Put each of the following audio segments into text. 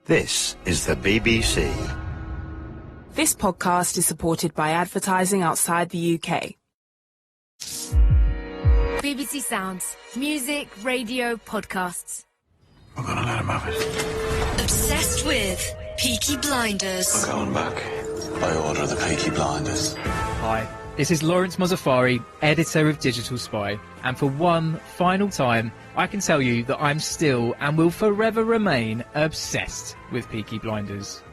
This is the BBC. This podcast is supported by advertising outside the UK. BBC Sounds. Music, radio, podcasts. We're gonna let him have it. Obsessed with Peaky Blinders. We're going back by order of the Peaky Blinders. Hi, this is Lawrence Mozaffari, editor of Digital Spy, and for one final time, I can tell you that I'm still and will forever remain obsessed with Peaky Blinders.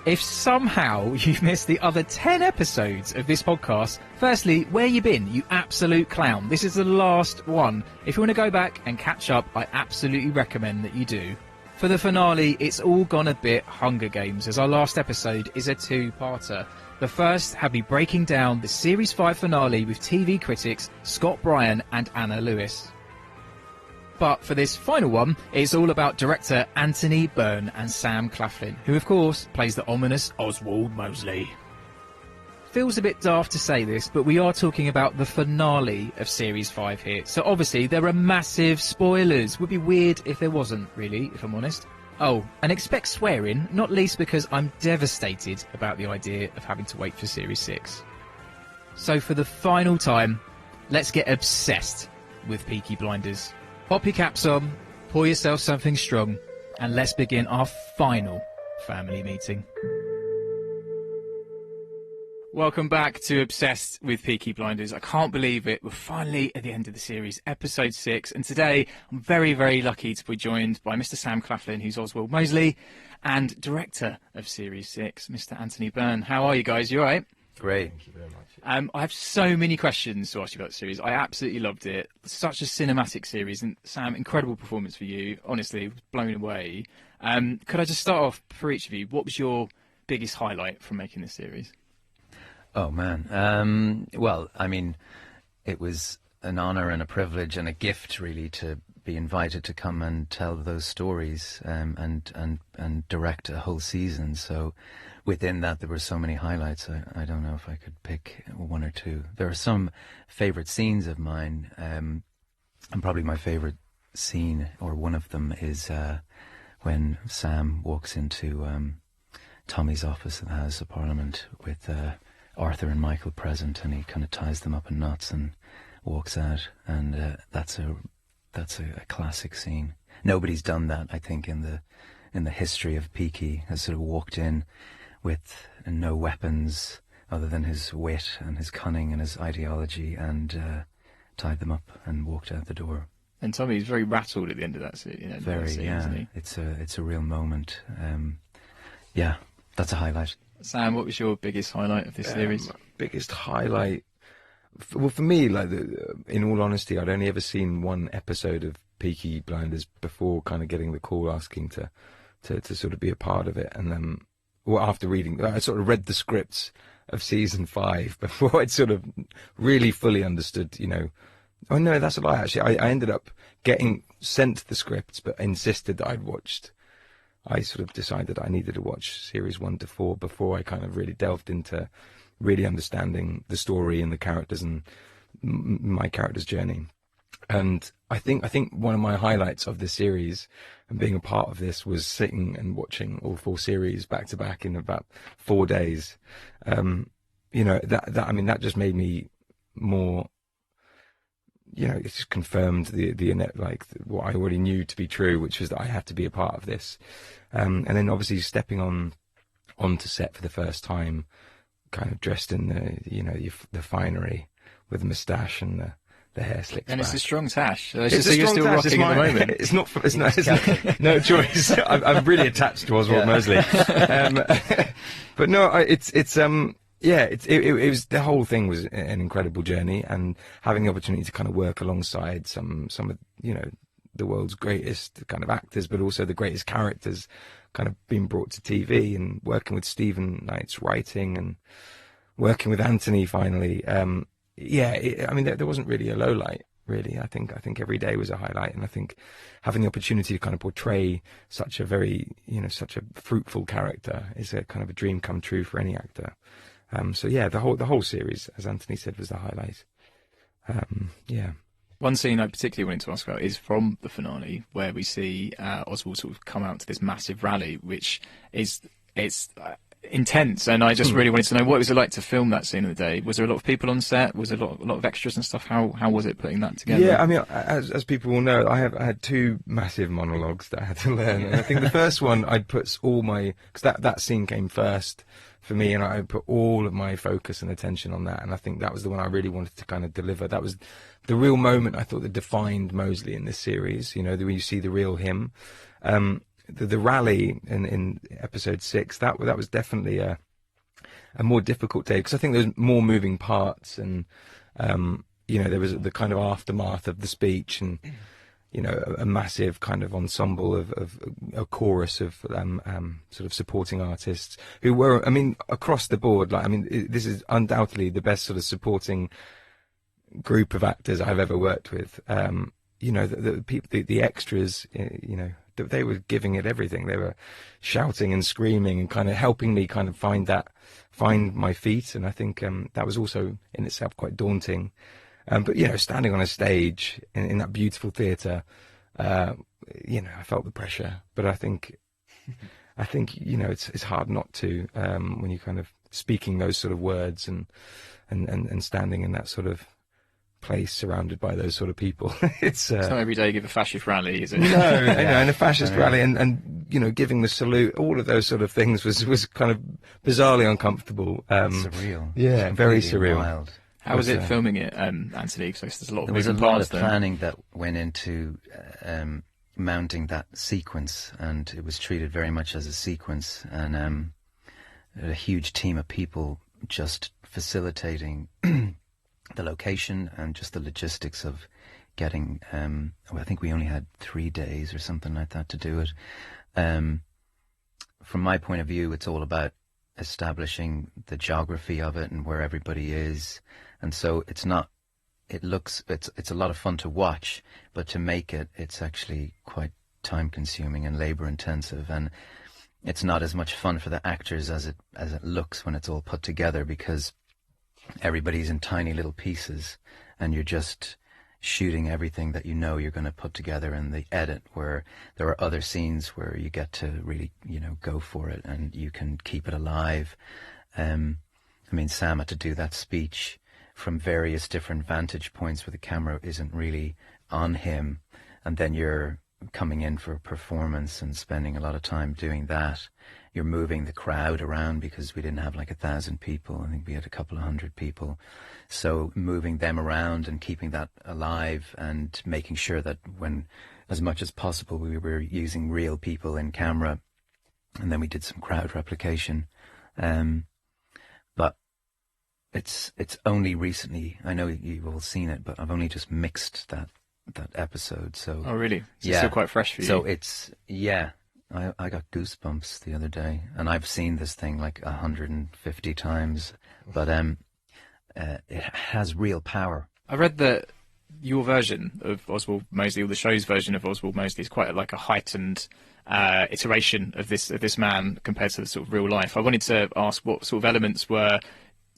If somehow you've missed the other 10 episodes of this podcast, firstly, where you been, you absolute clown? This is the last one. If you want to go back and catch up, I absolutely recommend that you do. For the finale, it's all gone a bit Hunger Games, as our last episode is a two-parter. The first had me breaking down the Series 5 finale with TV critics Scott Bryan and Anna Lewis. But for this final one, it's all about director Anthony Byrne and Sam Claflin, who of course plays the ominous Oswald Mosley. Feels a bit daft to say this, but we are talking about the finale of Series 5 here, so obviously there are massive spoilers. Would be weird if there wasn't, really, if I'm honest. Oh, and expect swearing, not least because I'm devastated about the idea of having to wait for Series 6. So for the final time, let's get obsessed with Peaky Blinders. Pop your caps on, pour yourself something strong, and let's begin our final family meeting. Welcome back to Obsessed with Peaky Blinders. I can't believe it. We're finally at the end of the series, episode 6. And today, I'm very, very lucky to be joined by Mr. Sam Claflin, who's Oswald Mosley, and director of Series 6, Mr. Anthony Byrne. How are you guys? You all right? Great. Thank you very much. I have so many questions to ask you about the series. I absolutely loved it. Such a cinematic series. And Sam, incredible performance for you. Honestly, was blown away. Could I just start off for each of you? What was your biggest highlight from making this series? Oh, man. Well, I mean, it was an honour and a privilege and a gift, really, to be invited to come and tell those stories and direct a whole season. So within that, there were so many highlights. I don't know if I could pick one or two. There are some favourite scenes of mine, and probably my favourite scene, or one of them, is when Sam walks into Tommy's office at the House of Parliament with Arthur and Michael present, and he kind of ties them up in knots and walks out, and that's a classic scene. Nobody's done that, I think, in the history of Peaky. Has sort of walked in with no weapons other than his wit and his cunning and his ideology, and tied them up and walked out the door. And Tommy's very rattled at the end of that scene. Very, scene, yeah. Isn't he? It's a real moment. Yeah, that's a highlight. Sam, what was your biggest highlight of this series? Biggest highlight? Well, for me, like, in all honesty, I'd only ever seen one episode of Peaky Blinders before kind of getting the call asking to sort of be a part of it. And then, well, after reading, I sort of read the scripts of season 5 before I'd sort of really fully understood, you know. Oh, no, that's a lie, actually. I ended up getting sent the scripts, but insisted that I'd watched. I sort of decided I needed to watch series 1 to 4 before I kind of really delved into really understanding the story and the characters and my character's journey. And I think one of my highlights of this series and being a part of this was sitting and watching all 4 series back to back in about 4 days. You know, that just made me more, you know, it just confirmed what I already knew to be true, which was that I had to be a part of this. And then obviously stepping onto set for the first time, kind of dressed in the finery with the moustache and the hair slicked back. And it's a strong tash. So It's you're still rocking at the moment. It's not no choice. I'm really attached to Oswald Mosley. But no, it was, the whole thing was an incredible journey, and having the opportunity to kind of work alongside some of, you know, the world's greatest kind of actors, but also the greatest characters kind of being brought to TV, and working with Stephen Knight's writing and working with Anthony finally. There wasn't really a low light, really. I think every day was a highlight, and I think having the opportunity to kind of portray such a very, you know, such a fruitful character is a kind of a dream come true for any actor. The whole series, as Anthony said, was the highlight. One scene I particularly wanted to ask about is from the finale, where we see Oswald sort of come out to this massive rally, which is intense. And I just really wanted to know, what was it like to film that scene of the day? Was there a lot of people on set? Was there a lot of extras and stuff? How was it putting that together? Yeah, I mean, as people will know, I had two massive monologues that I had to learn. And I think the first one, I'd put all my, because that scene came first for me, and I put all of my focus and attention on that. And I think that was the one I really wanted to kind of deliver. That was the real moment, I thought, that defined Mosley in this series. You know, when you see the real him. The rally in episode 6, that was definitely a more difficult day, because I think there's more moving parts, and you know, there was the kind of aftermath of the speech, and you know, a massive kind of ensemble of a chorus of sort of supporting artists who were, I mean, across the board. Like, I mean, this is undoubtedly the best sort of supporting group of actors I've ever worked with. You know, the extras, you know, they were giving it everything. They were shouting and screaming and kind of helping me kind of find my feet. And I think that was also in itself quite daunting. But, you know, standing on a stage in that beautiful theatre, you know, I felt the pressure. But I think, you know, it's hard not to, when you're kind of speaking those sort of words and standing in that sort of place surrounded by those sort of people. It's not every day you give a fascist rally, is it? No, you know, and a fascist rally and you know, giving the salute, all of those sort of things was kind of bizarrely uncomfortable. Surreal. Yeah, very surreal. Wild. How was it filming it, Anthony? Because there's a lot of there was a moving lot parts of there. planning that went into mounting that sequence, and it was treated very much as a sequence, and a huge team of people just facilitating the location and just the logistics of getting, I think we only had 3 days or something like that to do it. From my point of view, it's all about establishing the geography of it and where everybody is. And so it's a lot of fun to watch, but to make it, it's actually quite time consuming and labor intensive. And it's not as much fun for the actors as it looks when it's all put together, because everybody's in tiny little pieces and you're just shooting everything that you know you're going to put together in the edit, where there are other scenes where you get to really, you know, go for it and you can keep it alive. I mean, Sam had to do that speech from various different vantage points where the camera isn't really on him, and then you're coming in for a performance and spending a lot of time doing that. You're moving the crowd around, because we didn't have like 1,000 people. I think we had a couple of hundred people. So moving them around and keeping that alive and making sure that when, as much as possible, we were using real people in camera. And then we did some crowd replication. But it's only recently, I know you've all seen it, but I've only just mixed that episode. So Oh, really? So yeah, it's still quite fresh for you. So it's, yeah, I got goosebumps the other day, and I've seen this thing like 150 times, but it has real power. I read that your version of Oswald Mosley, or the show's version of Oswald Mosley, is quite like a heightened iteration of this man compared to the sort of real life. I wanted to ask what sort of elements were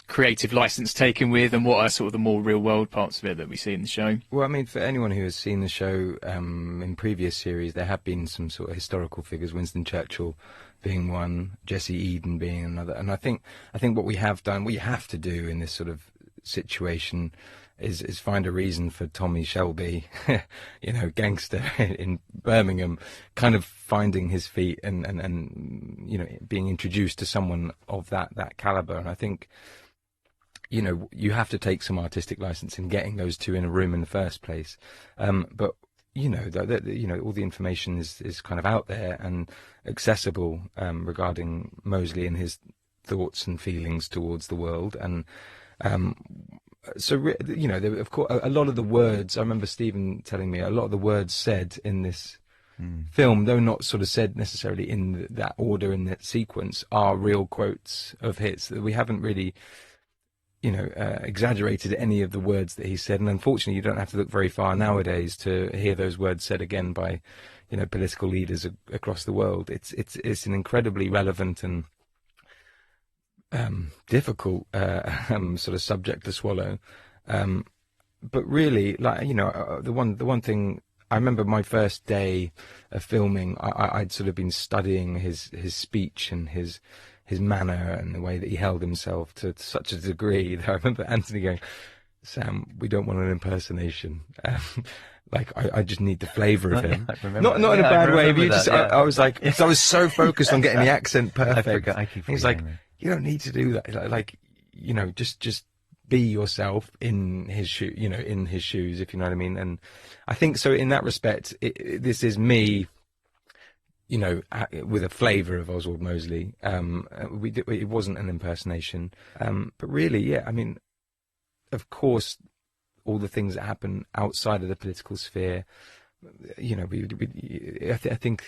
creative license taken with, and what are sort of the more real world parts of it that we see in the show? Well, I mean, for anyone who has seen the show in previous series, there have been some sort of historical figures, Winston Churchill being one, Jesse Eden being another. And I think what we have done, what you have to do in this sort of situation is find a reason for Tommy Shelby, you know, gangster in Birmingham, kind of finding his feet and you know, being introduced to someone of that caliber. And I think, you know, you have to take some artistic license in getting those two in a room in the first place. But you know, you know, all the information is kind of out there and accessible regarding Mosley and his thoughts and feelings towards the world. And so, you know, of course, a lot of the words, I remember Stephen telling me, a lot of the words said in this film, though not sort of said necessarily in that order, in that sequence, are real quotes of his. We haven't really, you know, exaggerated any of the words that he said. And unfortunately, you don't have to look very far nowadays to hear those words said again by, you know, political leaders across the world. It's an incredibly relevant and difficult sort of subject to swallow. but really, like, you know, the one thing I remember, my first day of filming, I'd sort of been studying his speech and his manner and the way that he held himself to such a degree that I remember Anthony going, "Sam, we don't want an impersonation. Like, I just need the flavour of him." Not in a bad way, but I was like, because I was so focused on getting the accent perfect. He's like, "You don't need to do that. Like, you know, just be yourself in his shoe, you know, in his shoes, if you know what I mean." And I think so in that respect, this is me, you know, with a flavour of Oswald Mosley. It wasn't an impersonation, but really, yeah. I mean, of course, all the things that happen outside of the political sphere, you know, I think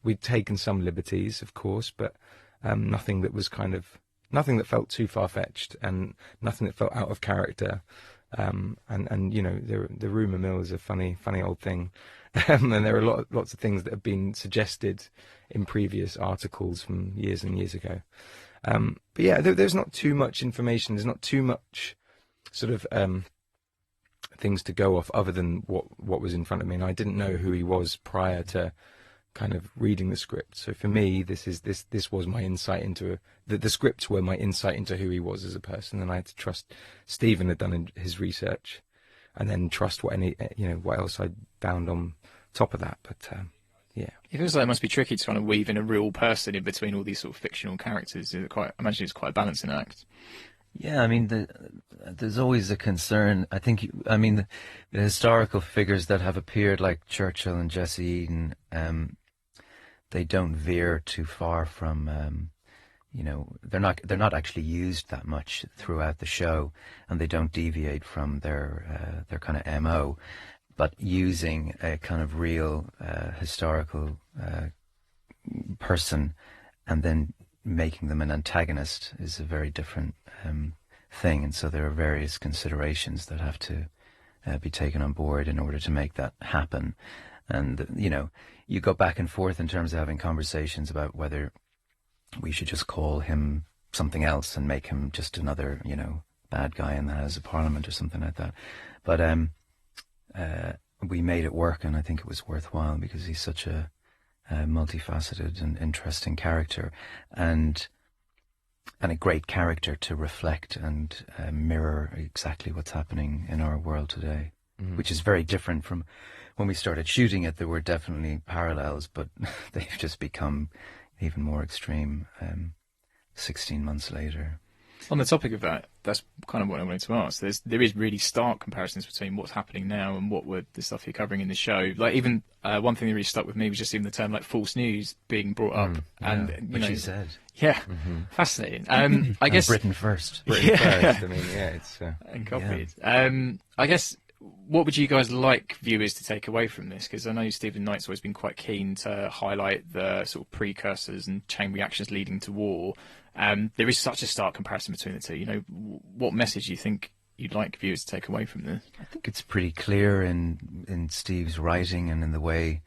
we'd taken some liberties, of course, but nothing that felt too far-fetched, and nothing that felt out of character. And you know, the rumour mill is a funny old thing. And there are lots of things that have been suggested in previous articles from years and years ago. But yeah, there's not too much information. There's not too much sort of things to go off other than what was in front of me. And I didn't know who he was prior to kind of reading the script. So for me, this was my insight into the scripts were my insight into who he was as a person, and I had to trust Stephen had done his research, and then trust what else I'd found on top of that. But yeah, it feels like it must be tricky to kind of weave in a real person in between all these sort of fictional characters. I imagine it's quite a balancing act. Yeah, I mean, there's always a concern. I think, the historical figures that have appeared, like Churchill and Jesse Eden, they don't veer too far from, they're not actually used that much throughout the show, and they don't deviate from their kind of MO. But using a kind of real historical person and then making them an antagonist is a very different thing, and so there are various considerations that have to be taken on board in order to make that happen. And you go back and forth in terms of having conversations about whether we should just call him something else and make him just another bad guy in the House of Parliament or something like that. But we made it work, and I think it was worthwhile because he's such a multifaceted and interesting character, and a great character to reflect and mirror exactly what's happening in our world today, which is very different from when we started shooting it. There were definitely parallels, but they've just become even more extreme 16 months later. On the topic of that, that's kind of what I wanted to ask. There is really stark comparisons between what's happening now and what were the stuff you're covering in the show. Like, even one thing that really stuck with me was just even the term like false news being brought up, which he said. Yeah, fascinating. I guess Britain first. Britain first. I mean, yeah, it's and copied. Yeah. I guess, what would you guys like viewers to take away from this? Because I know Stephen Knight's always been quite keen to highlight the sort of precursors and chain reactions leading to war. There is such a stark comparison between the two. What message do you think you'd like viewers to take away from this? I think it's pretty clear in Steve's writing and in the way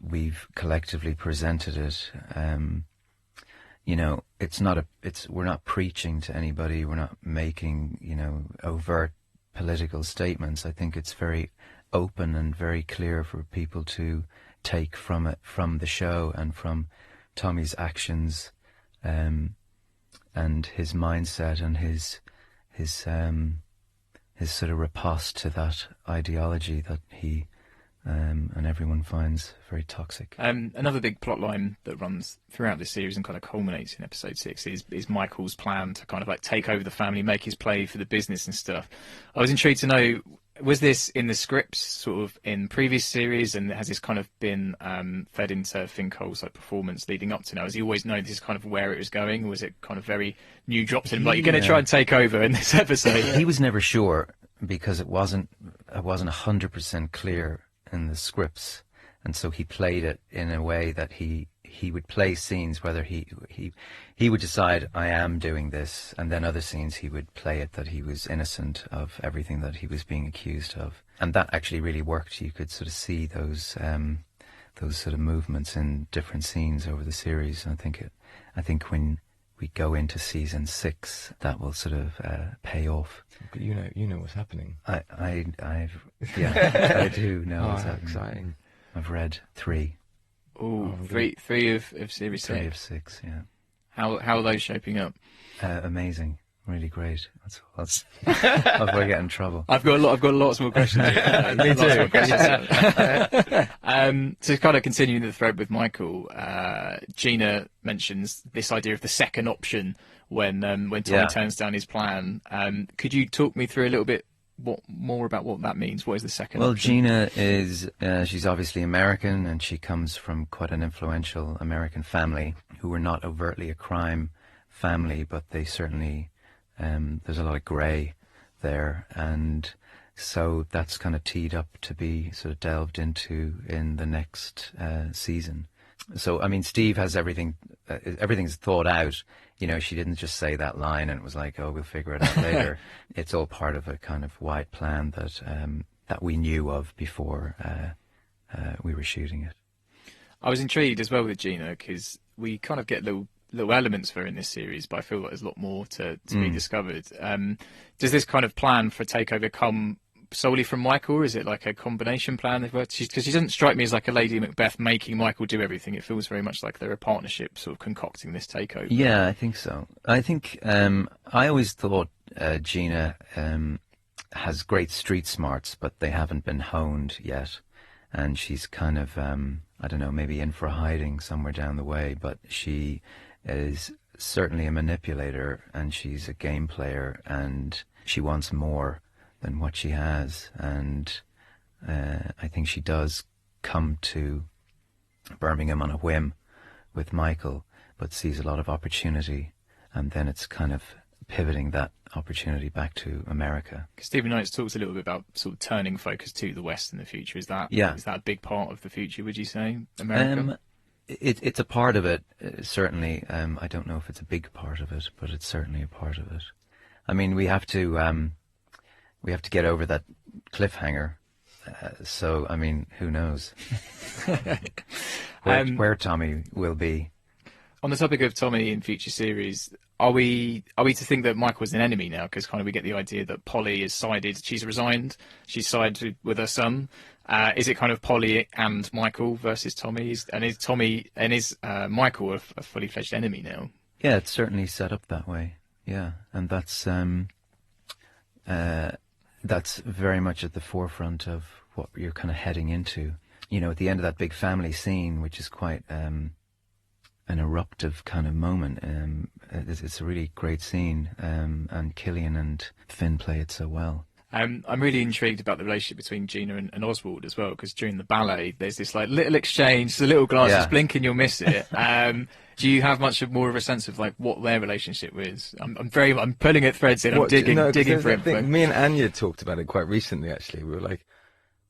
we've collectively presented it. We're not preaching to anybody. We're not making overt political statements. I think it's very open and very clear for people to take from it, from the show and from Tommy's actions, and his mindset and his sort of riposte to that ideology that he and everyone finds very toxic. Another big plot line that runs throughout this series and kind of culminates in episode 6 is Michael's plan to kind of like take over the family, make his play for the business and stuff. I was intrigued to know, was this in the scripts sort of in previous series, and has this kind of been fed into Finn Cole's like performance leading up to now? Has he always known this is kind of where it was going, or was it kind of very new drops in, like, you're going to try and take over in this episode? He was never sure, because it wasn't 100% clear in the scripts, and so he played it in a way that he would play scenes whether he would decide, I am doing this, and then other scenes he would play it that he was innocent of everything that he was being accused of, and that actually really worked. You could sort of see those sort of movements in different scenes over the series. And I think when we go into season 6, that will sort of pay off. But you know what's happening. I do know what's happening. Exciting. I've read 3. Oh, three of series 3 6. of 6, yeah. How are those shaping up? Amazing, really great. That's I'll get in trouble. I've got lots more questions. Me too. To kind of continue the thread with Michael, Gina mentions this idea of the second option when Tommy turns down his plan. Could you talk me through a little bit more about what that means? What is the second option? Well, Gina is she's obviously American, and she comes from quite an influential American family who were not overtly a crime family, but they certainly there's a lot of grey there, and so that's kind of teed up to be sort of delved into in the next season. So I mean, Steve has everything's thought out. You know, she didn't just say that line and it was like, oh, we'll figure it out later. It's all part of a kind of wide plan that we knew of before we were shooting it. I was intrigued as well with Gina because we kind of get little elements for her in this series, but I feel like there's a lot more to be discovered. Does this kind of plan for takeover come solely from Michael, or is it like a combination plan? Because she doesn't strike me as like a Lady Macbeth making Michael do everything. It feels very much like they're a partnership sort of concocting this takeover. Yeah, I think so. I think I always thought Gina has great street smarts, but they haven't been honed yet. And she's kind of, I don't know, maybe in for hiding somewhere down the way, but she is certainly a manipulator, and she's a game player, and she wants more than what she has, and I think she does come to Birmingham on a whim with Michael, but sees a lot of opportunity, and then it's kind of pivoting that opportunity back to America. Because Stephen Knight's talks a little bit about sort of turning focus to the West in the future. Is that a big part of the future, would you say, America? It's a part of it, certainly. I don't know if it's a big part of it, but it's certainly a part of it. I mean, we have to get over that cliffhanger. So, I mean, who knows where Tommy will be. On the topic of Tommy in future series, are we to think that Michael's an enemy now? Because kind of we get the idea that Polly has sided. She's resigned. She's sided with her son. Is it kind of Polly and Michael versus Tommy? Is Michael a fully fledged enemy now? Yeah, it's certainly set up that way. Yeah, and that's very much at the forefront of what you're kind of heading into. You know, at the end of that big family scene, which is quite an eruptive kind of moment. It's a really great scene, and Cillian and Finn play it so well. I'm really intrigued about the relationship between Gina and Oswald as well, because during the ballet, there's this like little exchange, the little glasses blink and you'll miss it. Do you have more of a sense of like what their relationship is? I'm pulling at threads here. I'm digging for info. Me and Anya talked about it quite recently. Actually, we were like,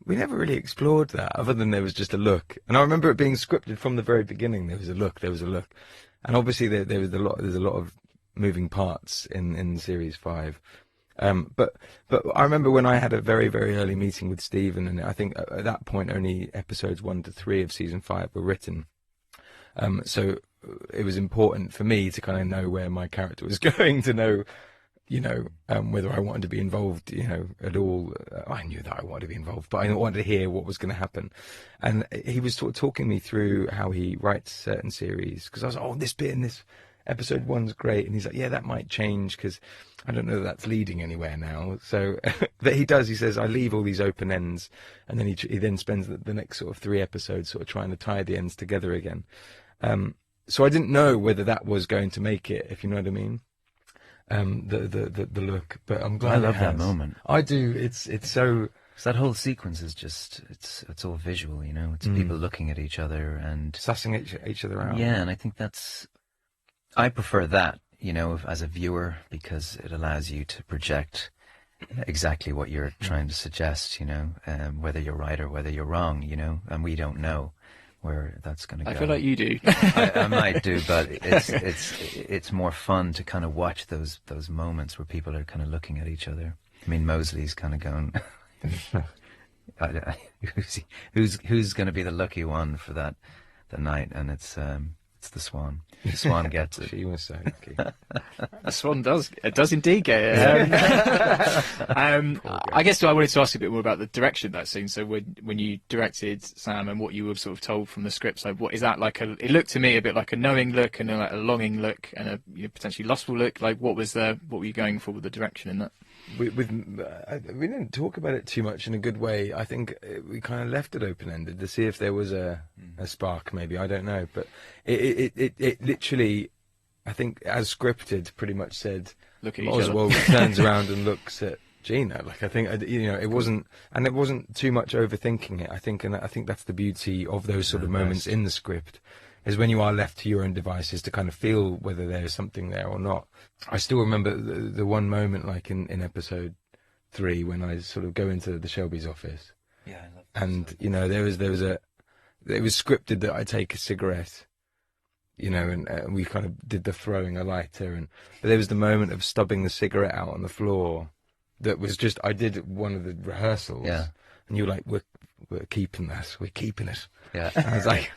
we never really explored that, other than there was just a look. And I remember it being scripted from the very beginning. There was a look, and obviously there's a lot of moving parts in series 5. But I remember when I had a very, very early meeting with Stephen, and I think at that point only episodes 1 to 3 of season 5 were written. So it was important for me to kind of know where my character was going, to know, you know, whether I wanted to be involved, you know, at all. I knew that I wanted to be involved, but I wanted to hear what was going to happen. And he was sort of talking me through how he writes certain series, because I was like, oh, this bit in this episode 1's great, and he's like, yeah, that might change because I don't know that that's leading anywhere now. So that he says, I leave all these open ends, and then he then spends the next sort of 3 episodes sort of trying to tie the ends together again. So I didn't know whether that was going to make it, if you know what I mean. The look, but I'm glad. I love that moment. I do. It's so. That whole sequence is just it's all visual, you know. It's people looking at each other and sussing each other out. Yeah, and I think I prefer that, you know, as a viewer, because it allows you to project exactly what you're trying to suggest, you know, whether you're right or whether you're wrong, you know, and we don't know where that's going to go. I feel like you do. I might do, but it's more fun to kind of watch those moments where people are kind of looking at each other. I mean, Mosley's kind of going, who's going to be the lucky one for the night, and it's It's the swan. The swan gets it. She was so lucky. The swan does indeed get it. I guess I wanted to ask you a bit more about the direction of that scene. So when you directed, Sam, and what you were sort of told from the scripts, like what is that like? It looked to me a bit like a knowing look and a longing look and a potentially lustful look. Like what were you going for with the direction in that? We didn't talk about it too much in a good way. I think we kind of left it open-ended to see if there was a spark, maybe. I don't know. But it literally, I think, as scripted, pretty much said, Look at each Oswald other. turns around and looks at Gina. Like, I think, it wasn't too much overthinking it, I think. And I think that's the beauty of those sort of moments in the script, is when you are left to your own devices to kind of feel whether there's something there or not. I still remember the one moment, like in episode 3, when I sort of go into the Shelby's office. Yeah, I love And, it was scripted that I take a cigarette, and we kind of did the throwing a lighter. But there was the moment of stubbing the cigarette out on the floor that was just, I did one of the rehearsals. Yeah. And you were like, we're keeping this, we're keeping it. Yeah. And I was like,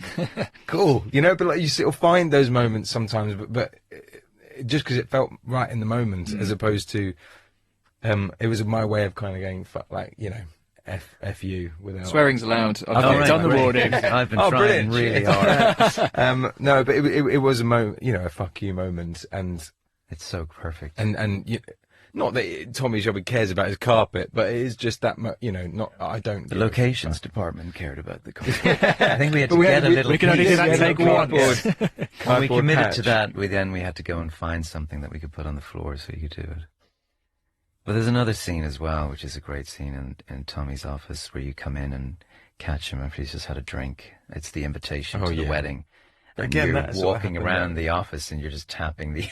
cool, but like you sort of find those moments sometimes, but just because it felt right in the moment, as opposed to, it was my way of kind of going, fuck, like, F you without Swearing's allowed. I've Okay, done the great. warning. I've been Oh, trying brilliant. really hard. no, but it was a moment, a fuck you moment, and It's so perfect. not that Tommy Shelby cares about his carpet, but it is just that I don't. The locations department cared about the carpet. I think we had to get a little. we can only do that take one. When we committed patch. to that, we had to go and find something that we could put on the floor so you could do it. But there's another scene as well, which is a great scene in Tommy's office, where you come in and catch him after he's just had a drink. It's the invitation to the wedding. And Again, you're that's what walking happened around there. the office and you're just tapping the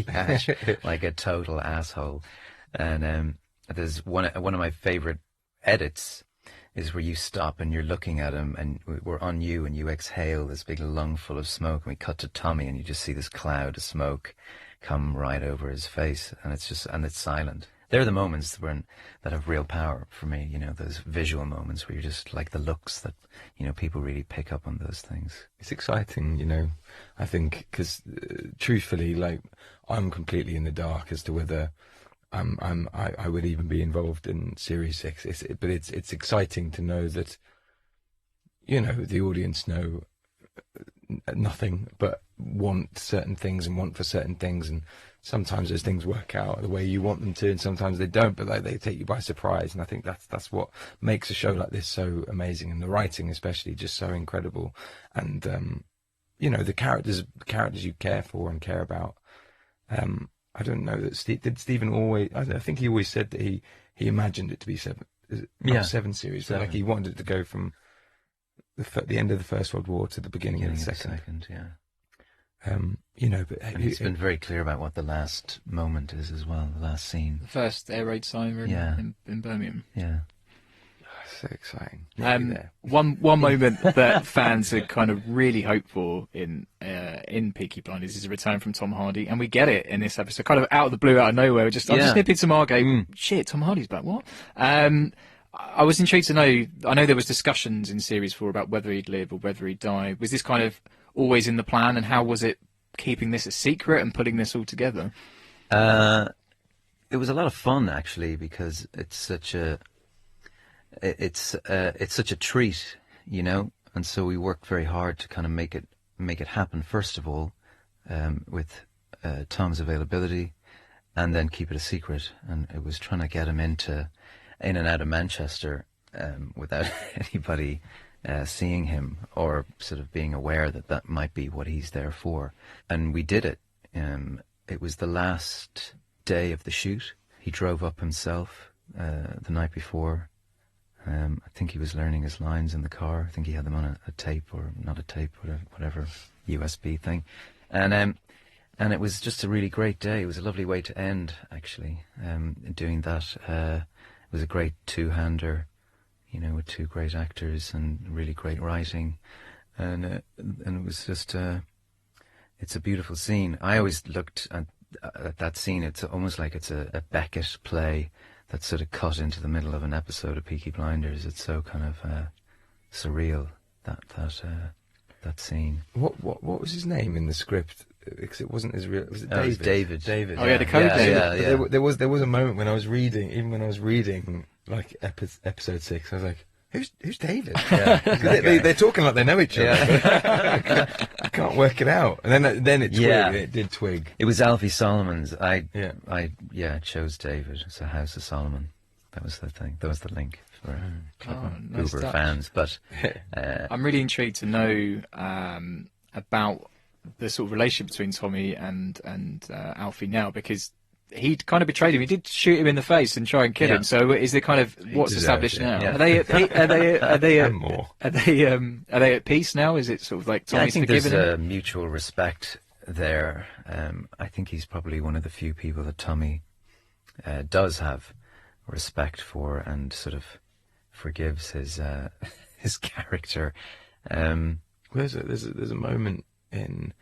ash like a total asshole. And there's one of my favorite edits is where you stop and you're looking at him and we're on you and you exhale this big lung full of smoke, and we cut to Tommy and you just see this cloud of smoke come right over his face, and it's silent. They're the moments that have real power for me, those visual moments where you're just like the looks that, people really pick up on those things. It's exciting, I think, because truthfully, like, I'm completely in the dark as to whether I would even be involved in Series 6. But it's exciting to know that, the audience know nothing but want certain things and want for certain things, and sometimes those things work out the way you want them to, and sometimes they don't, but like they take you by surprise. And I think that's what makes a show like this so amazing, and the writing especially just so incredible. And the characters you care for and care about. I don't know that did Stephen always. I think he always said that he imagined it to be 7. Not 7 series, but like he wanted it to go from the end of the First World War to the beginning of the Second. Yeah. And he's been very clear about what the last moment is as well, the last scene. The first air raid siren in Birmingham. Yeah. So exciting. One moment that fans had kind of really hoped for in Peaky Blinders is a return from Tom Hardy, and we get it in this episode, kind of out of the blue, out of nowhere. I'm just nipping to Margate. Shit, Tom Hardy's back. What? I was intrigued to know. I know there was discussions in Series 4 about whether he'd live or whether he'd die. Was this kind of always in the plan, and how was it keeping this a secret and putting this all together? It was a lot of fun, actually, because it's such a treat, and so we worked very hard to kind of make it happen. First of all, with Tom's availability, and then keep it a secret. And it was trying to get him in and out of Manchester without anybody seeing him or sort of being aware that might be what he's there for. And we did it. It was the last day of the shoot. He drove up himself the night before. I think he was learning his lines in the car. I think he had them on a tape, or not a tape, whatever USB thing. And it was just a really great day. It was a lovely way to end, actually, doing that. It was a great two-hander, with 2 great actors and really great writing. And it was just, it's a beautiful scene. I always looked at that scene. It's almost like it's a Beckett play that's sort of cut into the middle of an episode of Peaky Blinders. It's so kind of surreal, that that scene. What was his name in the script? Because it wasn't his real. Was it Oh, David? it was David. David. Oh, yeah, the code name. Yeah. But there was a moment when I was reading, even when I was reading like episode 6, I was like, who's David? Yeah. 'Cause they're talking like they know each other. Yeah. I can't work it out. And then it twigged. Yeah. It did twig. It was Alfie Solomons. I chose David. It's a House of Solomon. That was the thing. That was the link for nice Uber touch. fans. But I'm really intrigued to know about the sort of relationship between Tommy and Alfie now, because he kind of betrayed him. He did shoot him in the face and try and kill Yeah. him. So is there kind of what's deserved established it, now? yeah. Are they And more. are they at peace now? Is it sort of like yeah, I Tommy's think there's forgiven him? a mutual respect there. I think he's probably one of the few people that Tommy does have respect for and sort of forgives his his character. There's a moment in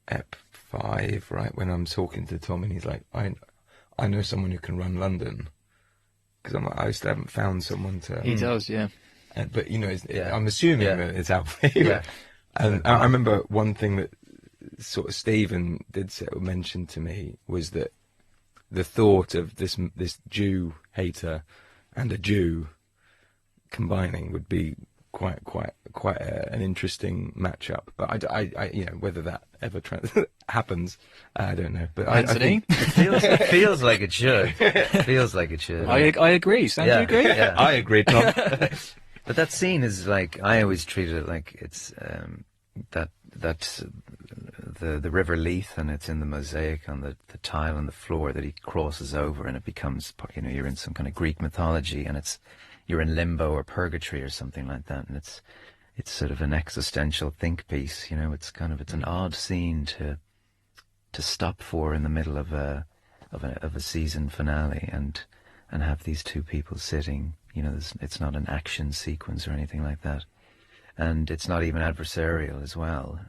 Ep6, right, when I'm talking to Tom and he's like, I know someone who can run London, because I still haven't found someone to. He does, yeah. But I'm assuming that it's Alfie. Yeah. And I remember one thing that sort of Stephen did mention to me was that the thought of this Jew hater and a Jew combining would be quite an interesting matchup. But I whether that ever happens, I don't know. But I Anthony? think It feels like it should. Feels like it should. I agree. Sam, do you agree? Yeah. I agree, Tom. But that scene is like, I always treated it like it's that's the River Leith, and it's in the mosaic on the tile on the floor that he crosses over, and it becomes, you're in some kind of Greek mythology, and you're in limbo or purgatory or something like that, and it's sort of an existential think piece. It's an odd scene to stop for in the middle of a season finale and have these two people sitting. It's not an action sequence or anything like that, and it's not even adversarial as well.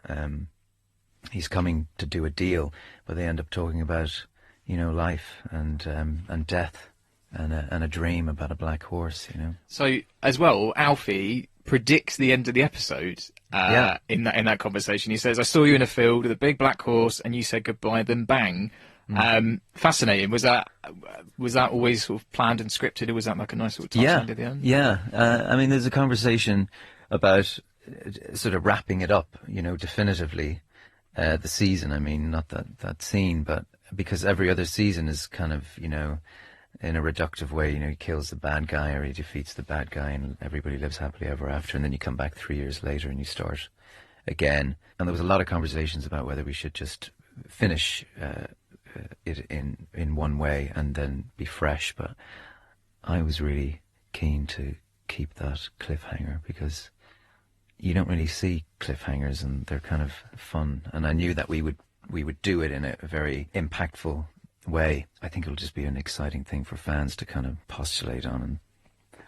He's coming to do a deal, but they end up talking about life and death and a dream about a black horse. So as well, Alfie predicts the end of the episode. In that conversation, he says, "I saw you in a field with a big black horse, and you said goodbye." Then bang. Fascinating. Was that always sort of planned and scripted, or was that like a nice sort of touch at the end? Yeah. I mean, there's a conversation about sort of wrapping it up, definitively, the season. I mean, not that scene, but because every other season is kind of, in a reductive way, he kills the bad guy or he defeats the bad guy and everybody lives happily ever after, and then you come back 3 years later and you start again. And there was a lot of conversations about whether we should just finish it in one way and then be fresh, but I was really keen to keep that cliffhanger because you don't really see cliffhangers and they're kind of fun, and I knew that we would do it in a very impactful way. I think it'll just be an exciting thing for fans to kind of postulate on and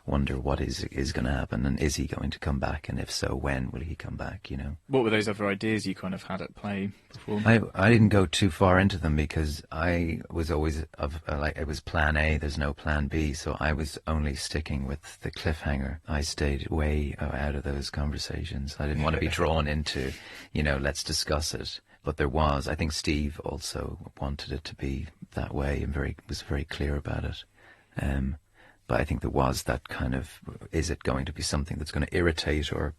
wonder what is going to happen, and is he going to come back, and if so, when will he come back? What were those other ideas you kind of had at play before? I didn't go too far into them because I was always it was plan A, there's no plan B, so I was only sticking with the cliffhanger. I stayed way out of those conversations. I didn't want to be drawn into, let's discuss it. But there was, I think Steve also wanted it to be that way and was very clear about it. But I think there was that kind of, is it going to be something that's going to irritate or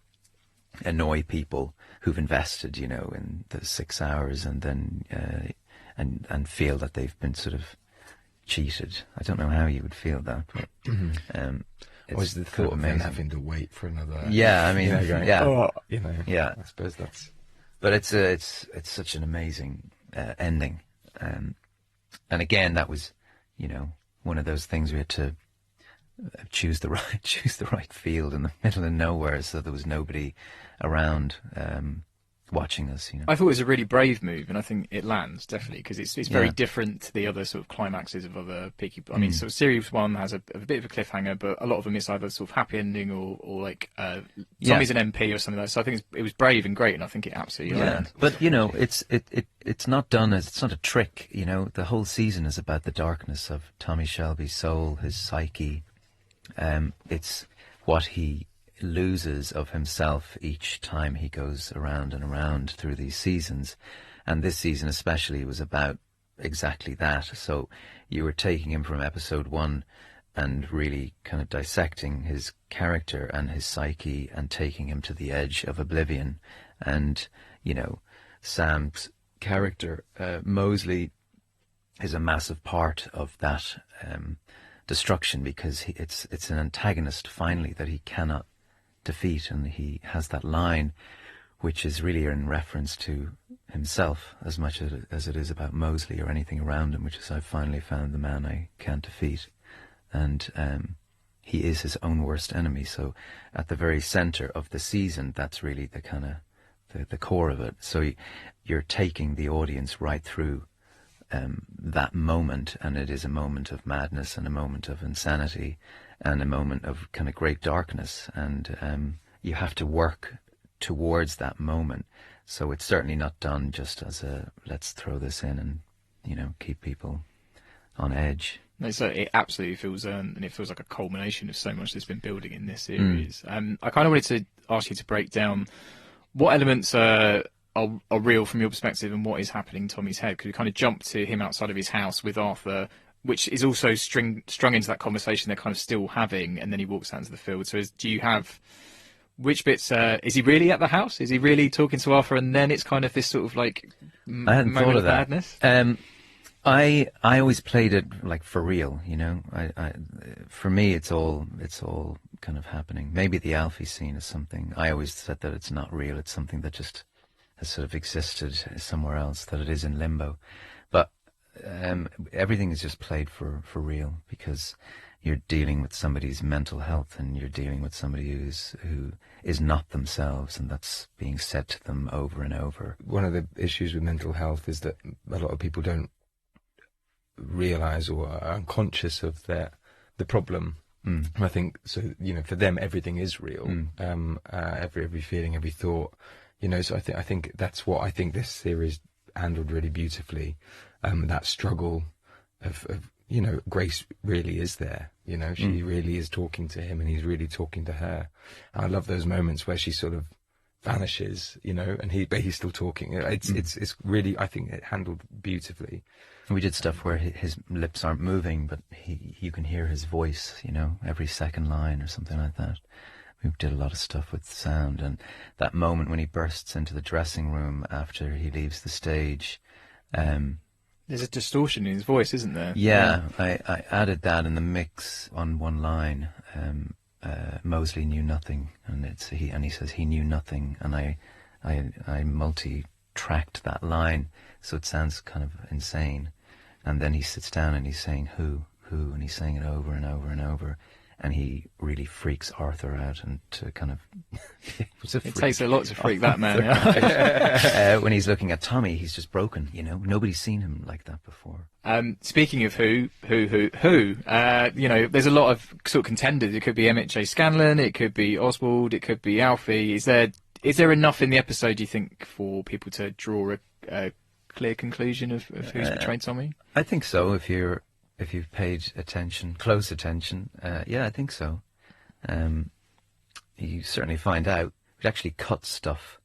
annoy people who've invested, in the 6 hours and then and feel that they've been sort of cheated. I don't know how you would feel that. But, Was the thought of them having to wait for another? Yeah, I mean, I suppose that's. But it's such an amazing ending, and again that was, one of those things we had to choose the right field in the middle of nowhere, so there was nobody around watching us. I thought it was a really brave move, and I think it lands definitely because it's very different to the other sort of climaxes of other Peaky. I mean, sort of series 1 has a bit of a cliffhanger, but a lot of them is either sort of happy ending or like Tommy's an MP or something like that. So I think it was brave and great, and I think it absolutely landed. But it's not done as, it's not a trick. The whole season is about the darkness of Tommy Shelby's soul, his psyche. It's what he loses of himself each time he goes around and around through these seasons. And this season especially was about exactly that. So you were taking him from episode 1 and really kind of dissecting his character and his psyche and taking him to the edge of oblivion. And, you know, Sam's character, Mosley, is a massive part of that destruction, because it's an antagonist finally that he cannot defeat, and he has that line which is really in reference to himself as much as it is about Mosley or anything around him, which is, I've finally found the man I can't defeat. And he is his own worst enemy. So at the very center of the season, that's really the kind of the core of it. So you're taking the audience right through that moment, and it is a moment of madness and a moment of insanity and a moment of kind of great darkness, and you have to work towards that moment. So it's certainly not done just as a let's throw this in and, you know, keep people on edge. No, so it absolutely feels and it feels like a culmination of so much that's been building in this series. I kind of wanted to ask you to break down what elements are real from your perspective and what is happening in Tommy's head, because we kind of jump to him outside of his house with Arthur, which is also strung into that conversation they're kind of still having, and then he walks out into the field. So do you have, which bits, is he really at the house? Is he really talking to Arthur, and then it's kind of this sort of like I hadn't moment thought of of that. madness? I always played it like for real, you know. For me, it's all kind of happening. Maybe the Alfie scene is something. I always said that it's not real. It's something that just has sort of existed somewhere else, that it is in limbo. But everything is just played for real, because you're dealing with somebody's mental health, and you're dealing with somebody who is not themselves, and that's being said to them over and over. One of the issues with mental health is that a lot of people don't realize or are unconscious of the problem. I think, so, you know, for them everything is real. Every feeling, every thought, you know. So I think that's what I think this series handled really beautifully. That struggle of you know, Grace really is there, you know. She really is talking to him, and he's really talking to her. And I love those moments where she sort of vanishes, you know, and he's still talking. It's really, I think it handled beautifully. We did stuff where his lips aren't moving, but you can hear his voice, you know, every second line or something like that. We did a lot of stuff with sound, and that moment when he bursts into the dressing room after he leaves the stage. There's a distortion in his voice, isn't there? Yeah, I added that in the mix on one line. Mosley knew nothing, and he says he knew nothing, and I multi-tracked that line, so it sounds kind of insane. And then he sits down and he's saying who, and he's saying it over and over and over, and he really freaks Arthur out, and to kind of it takes a lot to freak that man out. When he's looking at Tommy, he's just broken, you know. Nobody's seen him like that before. Speaking of who, you know, there's a lot of sort of contenders. It could be Emmett J. Scanlon, it could be Oswald, it could be Alfie. Is there enough in the episode, do you think, for people to draw a clear conclusion of who's betrayed Tommy? I think so. If you've paid close attention, yeah, I think so. You certainly find out. We actually cut stuff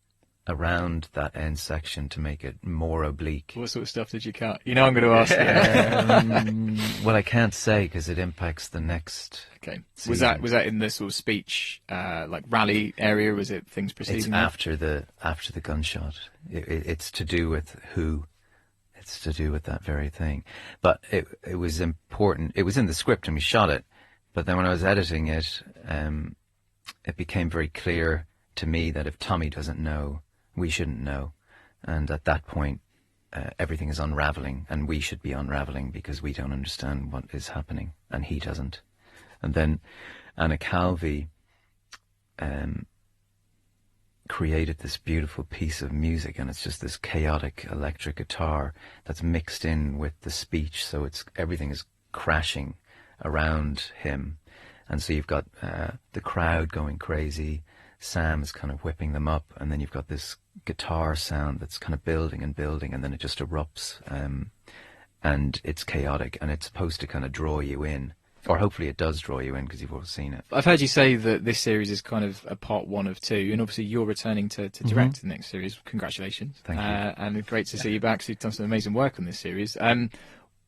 around that end section to make it more oblique. What sort of stuff did you cut? You know, I'm going to ask you. Well, I can't say because it impacts the next. Okay. Season. Was that in the sort of speech, like rally area? Was it things preceding? It's after the gunshot. It's to do with who. It's to do with that very thing. But it was important. It was in the script and we shot it. But then when I was editing it, it became very clear to me that if Tommy doesn't know, we shouldn't know. And at that point, everything is unraveling, and we should be unraveling because we don't understand what is happening, and he doesn't. And then Anna Calvi created this beautiful piece of music, and it's just this chaotic electric guitar that's mixed in with the speech, so everything is crashing around him. And so you've got the crowd going crazy, Sam is kind of whipping them up, and then you've got this guitar sound that's kind of building and building, and then it just erupts, and it's chaotic, and it's supposed to kind of draw you in. Or hopefully it does draw you in because you've all seen it. I've heard you say that this series is kind of a part 1 of 2, and obviously you're returning to direct the next series. Congratulations. Thank you. And great to see you back. So you've done some amazing work on this series.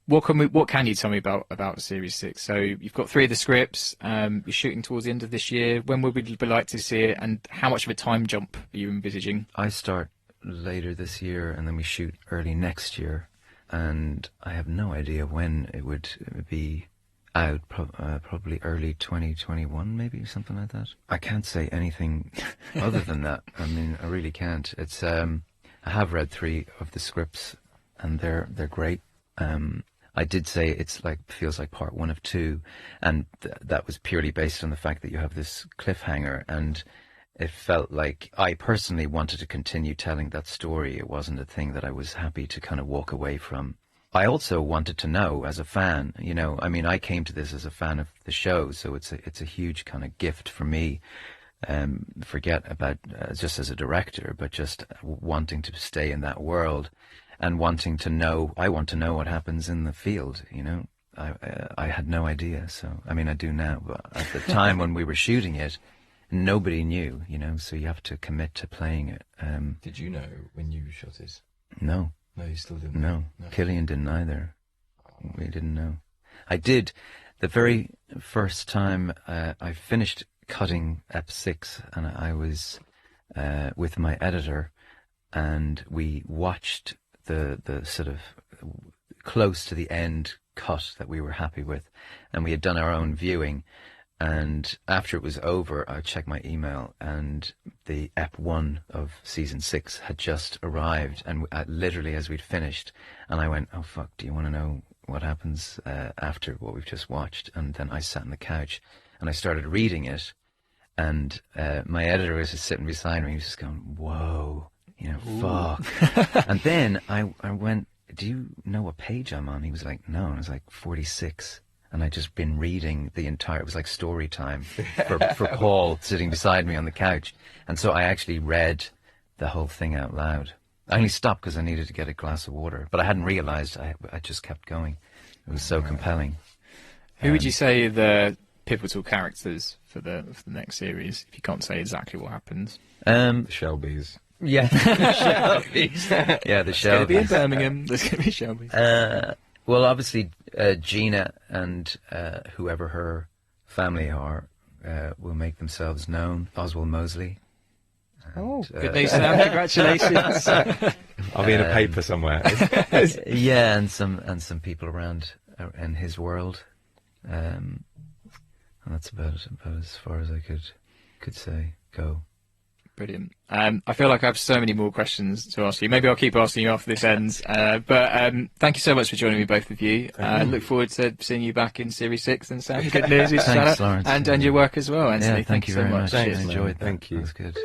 What can you tell me about Series 6? So you've got 3 of the scripts. You're shooting towards the end of this year. When would we like to see it, and how much of a time jump are you envisaging? I start later this year, and then we shoot early next year. And I have no idea when it would be out, probably early 2021, maybe, something like that. I can't say anything other than that. I mean, I really can't. It's I have read 3 of the scripts, and they're great. I did say it's feels like part 1 of 2, and that was purely based on the fact that you have this cliffhanger, and it felt like I personally wanted to continue telling that story. It wasn't a thing that I was happy to kind of walk away from. I also wanted to know, as a fan, you know, I mean, I came to this as a fan of the show, so it's a huge kind of gift for me. Forget about just as a director, but just wanting to stay in that world and wanting to know. I want to know what happens in the field, you know. I had no idea, so I mean, I do now, but at the time when we were shooting it, nobody knew, you know, so you have to commit to playing it. Did you know when you shot this? No. No, you still didn't? No. Killian didn't either. We didn't know. I did. The very first time I finished cutting Ep6, and I was with my editor, and we watched the sort of close to the end cut that we were happy with, and we had done our own viewing. And after it was over, I checked my email, and the Ep1 of season 6 had just arrived, and literally as we'd finished, and I went, oh fuck, do you want to know what happens after what we've just watched? And then I sat on the couch and I started reading it, and my editor was just sitting beside me. He was just going, whoa, you know, fuck. And then I went, do you know what page I'm on? He was like, no. And I was like, 46. And I'd just been reading the entire, it was like story time for Paul sitting beside me on the couch. And so I actually read the whole thing out loud. I only stopped because I needed to get a glass of water, but I hadn't realised. I just kept going. It was so compelling. Who would you say are the pivotal characters for the next series, if you can't say exactly what happens? The Shelbys. Yeah, the Shelbys. Yeah, the Shelbys. It's going to be in Birmingham. There's going to be Shelbys. Well, obviously, Gina and whoever her family are will make themselves known. Oswald Mosley. And, good news, Sam. Congratulations. I'll be in a paper somewhere. Yeah, and some people around in his world. And that's about as far as I could say. Go. Brilliant. I feel like I have so many more questions to ask you. Maybe I'll keep asking you after this ends. But thank you so much for joining me, both of you. Look forward to seeing you back in Series 6. And Sam, good news. Thanks, Lawrence. And your work as well, Anthony. Yeah, thank you so very much. Thanks, I enjoyed that. Thank you. That was good.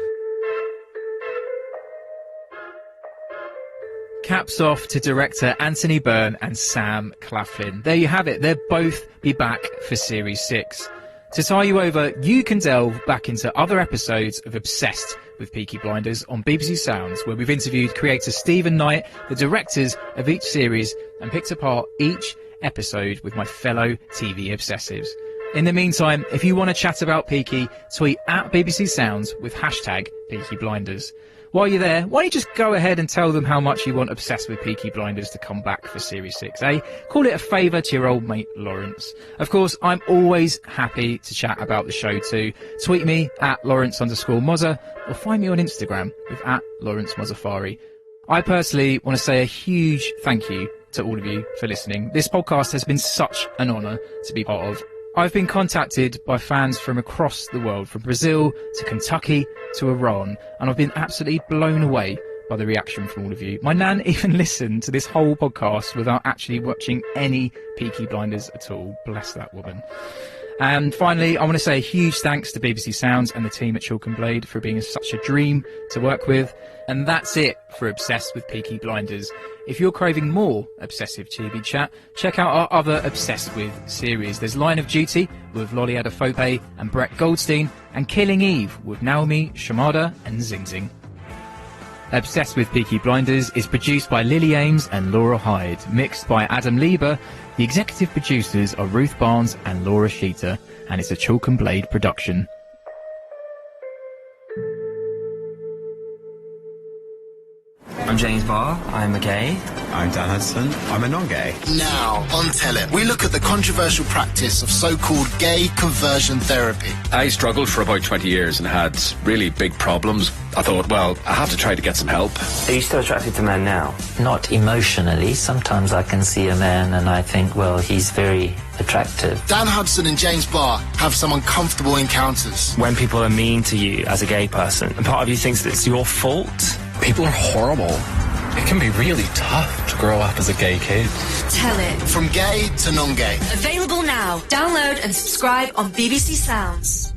Caps off to director Anthony Byrne and Sam Claflin. There you have it. They'll both be back for Series 6. To tie you over, you can delve back into other episodes of Obsessed with Peaky Blinders on BBC Sounds, where we've interviewed creator Stephen Knight, the directors of each series, and picked apart each episode with my fellow TV obsessives. In the meantime, if you want to chat about Peaky, tweet at BBC Sounds with hashtag Peaky Blinders. While you're there, why don't you just go ahead and tell them how much you want Obsessed with Peaky Blinders to come back for Series 6, eh? Call it a favour to your old mate Lawrence. Of course, I'm always happy to chat about the show too. Tweet me at Lawrence_Mozza, or find me on Instagram with at Lawrence Mozzafari. I personally want to say a huge thank you to all of you for listening. This podcast has been such an honour to be part of. I've been contacted by fans from across the world, from Brazil to Kentucky to Iran, and I've been absolutely blown away by the reaction from all of you. My nan even listened to this whole podcast without actually watching any Peaky Blinders at all. Bless that woman. And finally, I want to say a huge thanks to BBC Sounds and the team at Chalk and Blade for being such a dream to work with. And that's it for Obsessed with Peaky Blinders. If you're craving more obsessive TV chat, check out our other Obsessed With series. There's Line of Duty with Lolly Adefope and Brett Goldstein, and Killing Eve with Naomi, Shimada and Zing Zing. Obsessed with Peaky Blinders is produced by Lily Ames and Laura Hyde, mixed by Adam Lieber. The executive producers are Ruth Barnes and Laura Sheeter, and it's a Chalk and Blade production. I'm James Barr, I'm a gay. I'm Dan Hudson, I'm a non-gay. Now, on Tell It, we look at the controversial practice of so-called gay conversion therapy. I struggled for about 20 years and had really big problems. I thought, well, I have to try to get some help. Are you still attracted to men now? Not emotionally. Sometimes I can see a man and I think, well, he's very attractive. Dan Hudson and James Barr have some uncomfortable encounters. When people are mean to you as a gay person, and part of you thinks that it's your fault. People are horrible. It can be really tough to grow up as a gay kid. Tell It. From gay to non-gay. Available now. Download and subscribe on BBC Sounds.